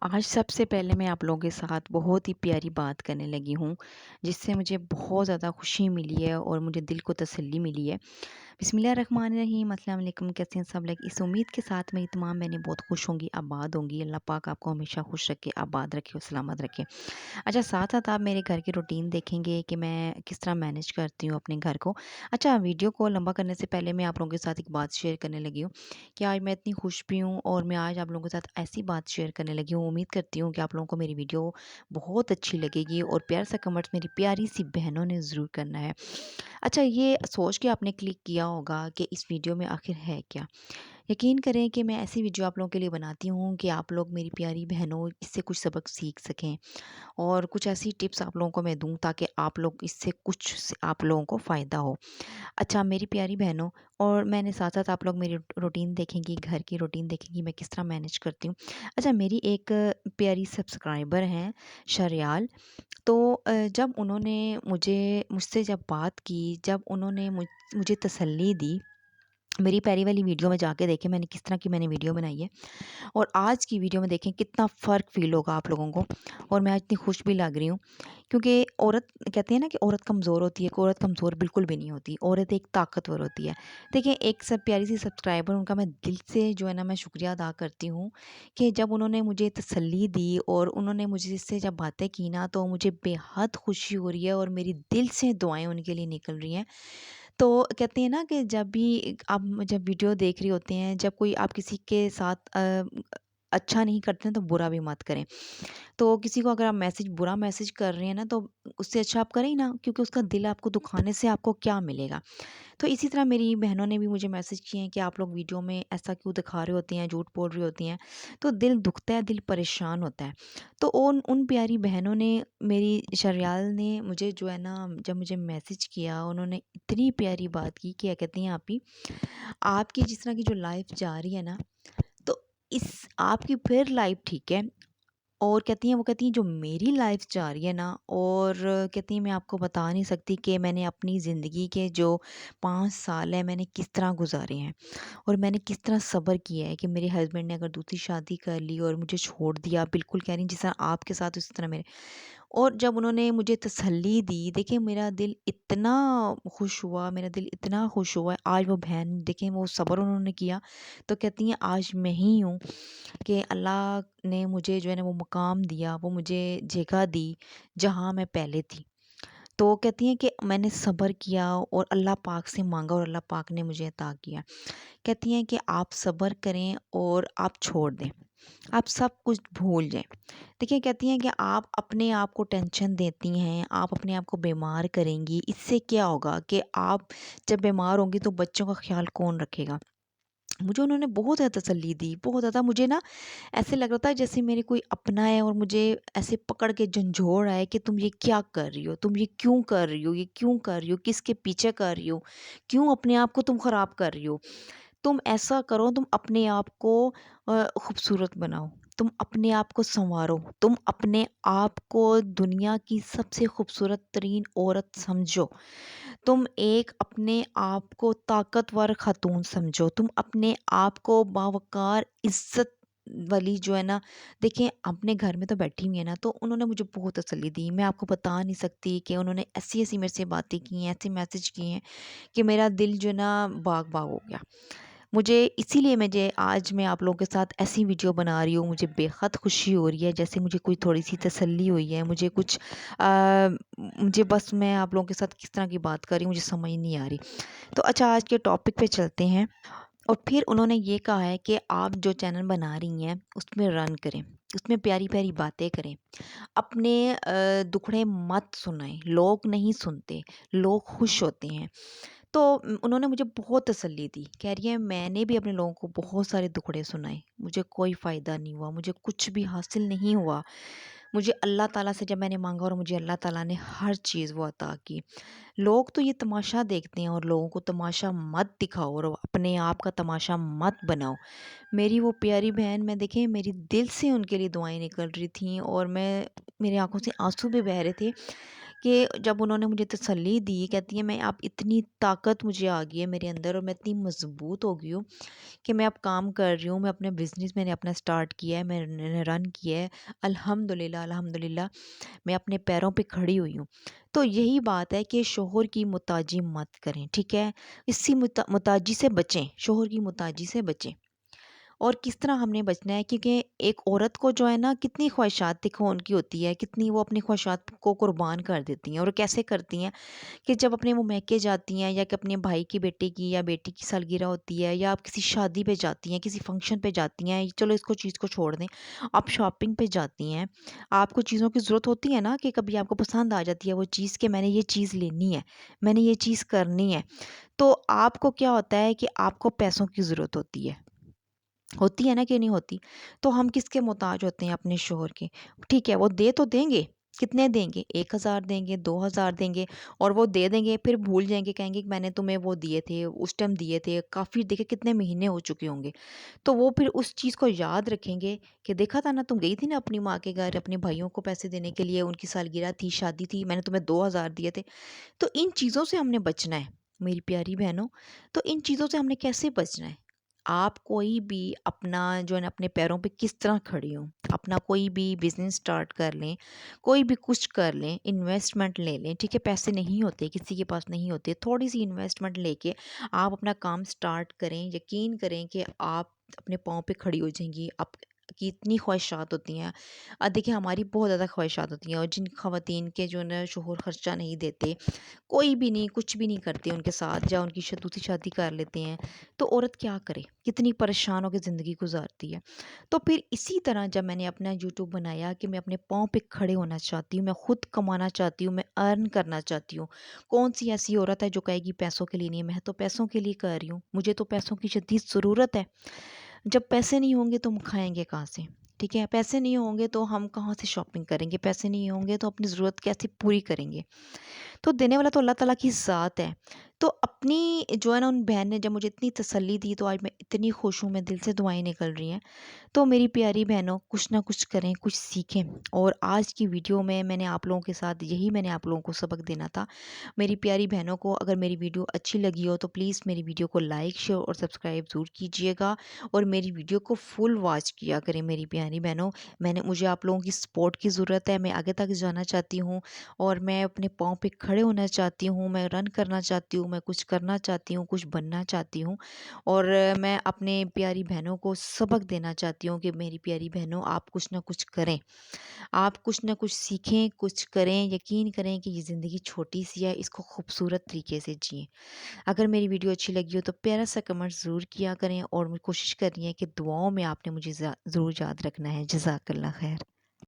आज सबसे पहले मैं आप लोगों के साथ बहुत ही प्यारी बात करने लगी हूँ, जिससे मुझे बहुत ज़्यादा खुशी मिली है और मुझे दिल को तसल्ली मिली है। बिस्मिल्लाहिर्रहमानिर्रहीम, अस्सलाम वालेकुम। कैसे हैं सब लोग? इस उम्मीद के साथ मेरी तमाम बहनें बहुत खुश होंगी, आबाद होंगी। अल्लाह पाक आपको हमेशा खुश रखे, आबाद रखे और सलामत रखे। अच्छा, साथ-साथ आप मेरे घर की रूटीन देखेंगे कि मैं किस तरह मैनेज करती हूँ अपने घर को। अच्छा, वीडियो को लंबा करने से पहले मैं आप लोगों के साथ एक बात शेयर करने लगी हूँ कि आज मैं इतनी खुश भी हूँ और मैं आज आप लोगों के साथ ऐसी बात शेयर करने लगी हूँ। उम्मीद करती हूँ कि आप लोगों को मेरी वीडियो बहुत अच्छी लगेगी और प्यार सा कमेंट्स मेरी प्यारी-सी बहनों ने ज़रूर करना है। अच्छा, ये सोच के आपने क्लिक किया होगा कि इस वीडियो में आखिर है क्या? यकीन करें कि मैं ऐसी वीडियो आप लोगों के लिए बनाती हूँ कि आप लोग मेरी प्यारी बहनों इससे कुछ सबक सीख सकें और कुछ ऐसी टिप्स आप लोगों को मैं दूँ ताकि आप लोग इससे कुछ आप लोगों को फ़ायदा हो। अच्छा, मेरी प्यारी बहनों, और मैंने साथ-साथ आप लोग मेरी रूटीन देखेंगी, घर की रूटीन देखेंगी, मैं किस तरह मैनेज करती हूँ। अच्छा, मेरी एक प्यारी सब्सक्राइबर हैं शरियाल। तो जब उन्होंने मुझसे जब बात की, जब उन्होंने मुझे तसल्ली दी, मेरी पहली वाली वीडियो में जाके देखें मैंने किस तरह की मैंने वीडियो बनाई है और आज की वीडियो में देखें कितना फ़र्क फ़ील होगा आप लोगों को। और मैं आज इतनी खुश भी लग रही हूँ क्योंकि औरत कहते हैं ना कि औरत कमज़ोर होती है, कि औरत कमज़ोर बिल्कुल भी नहीं होती, औरत एक ताकतवर होती है। देखिए, एक सब प्यारी सी सब्सक्राइबर, उनका मैं दिल से जो है ना मैं शुक्रिया अदा करती हूँ कि जब उन्होंने मुझे तसल्ली दी और उन्होंने मुझसे जब बातें की ना, तो मुझे बेहद खुशी हो रही है और मेरी दिल से दुआएँ उनके लिए निकल रही हैं। तो कहते हैं ना कि जब भी आप जब वीडियो देख रहे होते हैं, जब कोई आप किसी के साथ अच्छा नहीं करते हैं तो बुरा भी मत करें। तो किसी को अगर आप बुरा मैसेज कर रहे हैं ना, तो उससे अच्छा आप करें ही ना, क्योंकि उसका दिल आपको दुखाने से आपको क्या मिलेगा। तो इसी तरह मेरी बहनों ने भी मुझे मैसेज किए हैं कि आप लोग वीडियो में ऐसा क्यों दिखा रहे होती हैं, झूठ बोल रही होती हैं। तो दिल दुखता है, दिल परेशान होता है। तो उन उन प्यारी बहनों ने, मेरी शरियाल ने मुझे जो है ना, जब मुझे मैसेज किया, उन्होंने इतनी प्यारी बात की, क्या कहती हैं आप ही, आपकी जिस तरह की जो लाइफ जा रही है ना, तो इस आपकी फिर लाइफ ठीक है। और कहती हैं, वो कहती हैं जो मेरी लाइफ जा रही है ना, और कहती हैं मैं आपको बता नहीं सकती कि मैंने अपनी ज़िंदगी के जो 5 साल है मैंने किस तरह गुजारे हैं और मैंने किस तरह सब्र किया है कि मेरे हस्बैंड ने अगर दूसरी शादी कर ली और मुझे छोड़ दिया, बिल्कुल कह रही हैं जिस तरह आपके साथ उसी तरह मेरे। और जब उन्होंने मुझे तसल्ली दी, देखिए मेरा दिल इतना खुश हुआ, मेरा दिल इतना खुश हुआ। आज वो बहन देखें, वो सब्र उन्होंने किया, तो कहती हैं आज मैं ही हूँ कि अल्लाह ने मुझे जो है ना वो मुकाम दिया, वो मुझे जगह दी जहाँ मैं पहले थी। तो कहती हैं कि मैंने सब्र किया और अल्लाह पाक से मांगा और अल्लाह पाक ने मुझे अता किया। कहती हैं कि आप सब्र करें और आप छोड़ दें, आप सब कुछ भूल जाएं। देखिए, कहती हैं कि आप अपने आप को टेंशन देती हैं, आप अपने आप को बीमार करेंगी, इससे क्या होगा कि आप जब बीमार होंगी तो बच्चों का ख्याल कौन रखेगा। मुझे उन्होंने बहुत ज़्यादा तसल्ली दी, बहुत ज़्यादा। मुझे ना ऐसे लग रहा था जैसे मेरे कोई अपना है और मुझे ऐसे पकड़ के झंझोड़ रहा है कि तुम ये क्या कर रही हो, तुम ये क्यों कर रही हो, ये क्यों कर रही हो, किसके पीछे कर रही हो, क्यों अपने आप को तुम ख़राब कर रही हो। तुम ऐसा करो, तुम अपने आप को खूबसूरत बनाओ, तुम अपने आप को सँवारो, तुम अपने आप को दुनिया की सबसे खूबसूरत तरीन औरत समझो। तुम एक अपने आप को ताकतवर खातून समझो, तुम अपने आप को बावक़ार इज़्ज़त वाली जो है ना। देखिए, अपने घर में तो बैठी हुई है ना, तो उन्होंने मुझे बहुत तसल्ली दी। मैं आपको बता नहीं सकती कि उन्होंने ऐसी-ऐसी मेरे से बातें की हैं, ऐसे मैसेज किए हैं कि मेरा दिल जो है ना बाग-बाग हो गया। मुझे इसीलिए आज मैं आप लोगों के साथ ऐसी वीडियो बना रही हूँ, मुझे बेहद खुशी हो रही है, जैसे मुझे कोई थोड़ी-सी तसल्ली हुई है, मुझे कुछ मुझे बस मैं आप लोगों के साथ किस तरह की बात कर रही हूँ मुझे समझ नहीं आ रही। तो अच्छा, आज के टॉपिक पे चलते हैं। और फिर उन्होंने ये कहा है कि आप जो चैनल बना रही हैं, उसमें रन करें, उसमें प्यारी-प्यारी बातें करें। अपने दुखड़े मत सुनाएँ, लोग नहीं सुनते, लोग खुश होते हैं। तो उन्होंने मुझे बहुत तसल्ली दी। कह रही है मैंने भी अपने लोगों को बहुत सारे दुखड़े सुनाए, मुझे कोई फ़ायदा नहीं हुआ, मुझे कुछ भी हासिल नहीं हुआ। मुझे अल्लाह ताला से जब मैंने माँगा और मुझे अल्लाह ताला ने हर चीज़ वो अता की। लोग तो ये तमाशा देखते हैं और लोगों को तमाशा मत दिखाओ और अपने आप का तमाशा मत बनाओ। मेरी वो प्यारी बहन, मैं देखें मेरी दिल से उनके लिए दुआएँ निकल रही थीं और मैं मेरी आँखों से आँसू भी बह रहे थे कि जब उन्होंने मुझे तसल्ली दी, कहती हैं, मैं अब इतनी ताकत मुझे आ गई है मेरे अंदर और मैं इतनी मज़बूत हो गई हूँ कि मैं अब काम कर रही हूँ, मैं अपने बिज़नेस मैंने अपना स्टार्ट किया है, मैंने रन किया है। अल्हम्दुलिल्लाह, अल्हम्दुलिल्लाह मैं अपने पैरों पे खड़ी हुई हूँ। तो यही बात है कि शोहर की मुताजी मत करें, ठीक है? इसी मुताजी से बचें, शोहर की मुताजी से बचें। और किस तरह हमने बचना है, क्योंकि एक औरत को जो है ना, कितनी ख्वाहिशात देखो उनकी होती है, कितनी वो अपनी ख्वाहिशात को कुर्बान कर देती हैं। और कैसे करती हैं कि जब अपने वो मैके जाती हैं या कि अपने भाई की बेटे की या बेटी की सालगिरह होती है या आप किसी शादी पे जाती हैं, किसी फंक्शन पे जाती हैं, चलो इसको चीज़ को छोड़ दें, आप शॉपिंग पे जाती हैं, आपको चीज़ों की ज़रूरत होती है ना, कि कभी आपको पसंद आ जाती है वो चीज़ कि मैंने ये चीज़ लेनी है, मैंने ये चीज़ करनी है। तो आपको क्या होता है कि आपको पैसों की ज़रूरत होती है ना, कि नहीं होती? तो हम किसके मोहताज होते हैं? अपने शोहर के। ठीक है, वो दे तो देंगे, कितने देंगे? 1000 देंगे, 2000 देंगे, और वो दे देंगे, फिर भूल जाएँगे, कहेंगे कि मैंने तुम्हें वो दिए थे, उस टाइम दिए थे, काफ़ी देखिए कितने महीने हो चुके होंगे। तो वो फिर उस चीज़ को याद रखेंगे कि देखा था ना, तुम गई थी ना अपनी माँ के घर अपने भाइयों को पैसे देने के लिए, उनकी सालगिरह थी, शादी थी, मैंने तुम्हें 2000 दिए थे। तो इन चीज़ों से हमने बचना है, मेरी प्यारी बहनों। तो इन चीज़ों से हमने कैसे बचना है? आप कोई भी अपना जो है ना, अपने पैरों पे किस तरह खड़ी हों, अपना कोई भी बिज़नेस स्टार्ट कर लें, कोई भी कुछ कर लें, इन्वेस्टमेंट ले लें, ठीक है? पैसे नहीं होते, किसी के पास नहीं होते, थोड़ी-सी इन्वेस्टमेंट लेके आप अपना काम स्टार्ट करें, यकीन करें कि आप अपने पाँव पे खड़ी हो जाएँगी। आप की इतनी ख्वाहिशात होती हैं। देखिए, हमारी बहुत ज़्यादा ख्वाहिशात होती हैं, और जिन ख़वातीन के जो है ना शोहर खर्चा नहीं देते, कोई भी नहीं, कुछ भी नहीं करते उनके साथ, या उनकी दूसरी शादी कर लेते हैं, तो औरत क्या करे? कितनी परेशान होकर ज़िंदगी गुजारती है। तो फिर इसी तरह जब मैंने अपना यूट्यूब बनाया कि मैं अपने पाँव पे खड़े होना चाहती हूँ, मैं खुद कमाना चाहती हूँ, मैं अर्न करना चाहती हूँ। कौन सी ऐसी औरत है जो कहेगी पैसों के लिए नहीं? मैं तो पैसों के लिए कर रही हूँ, मुझे तो पैसों की शदीद ज़रूरत है। जब पैसे नहीं होंगे तो हम खाएँगे कहाँ से? ठीक है? पैसे नहीं होंगे तो हम कहाँ से शॉपिंग करेंगे? पैसे नहीं होंगे तो अपनी ज़रूरत कैसे पूरी करेंगे? तो देने वाला तो अल्लाह ताला की ज़ात है। तो अपनी जो है ना, उन बहन ने जब मुझे इतनी तसल्ली दी, तो आज मैं इतनी खुश हूँ, मैं दिल से दुआएँ निकल रही हैं। तो मेरी प्यारी बहनों, कुछ ना कुछ करें, कुछ सीखें। और आज की वीडियो में मैंने आप लोगों के साथ यही मैंने आप लोगों को सबक देना था। मेरी प्यारी बहनों को, अगर मेरी वीडियो अच्छी लगी हो तो प्लीज़ मेरी वीडियो को लाइक, शेयर और सब्सक्राइब ज़रूर कीजिएगा, और मेरी वीडियो को फुल वॉच किया करें मेरी प्यारी बहनों। मुझे आप लोगों की सपोर्ट की ज़रूरत है, मैं आगे तक जाना चाहती हूँ, और मैं अपने पाँव पे खड़े होना चाहती हूँ, मैं रन करना चाहती हूँ, मैं कुछ करना चाहती हूँ, कुछ बनना चाहती हूँ। और मैं अपने प्यारी बहनों को सबक देना चाहती हूँ कि मेरी प्यारी बहनों, आप कुछ ना कुछ करें, आप कुछ ना कुछ सीखें, कुछ करें। यकीन करें कि ये ज़िंदगी छोटी-सी है, इसको खूबसूरत तरीके से जिएँ। अगर मेरी वीडियो अच्छी लगी हो तो प्यारा-सा कमेंट ज़रूर किया करें, और मैं कोशिश कर रही हैं कि दुआओं में आपने मुझे ज़रूर याद रखना है। जज़ाकल्लाह खैर।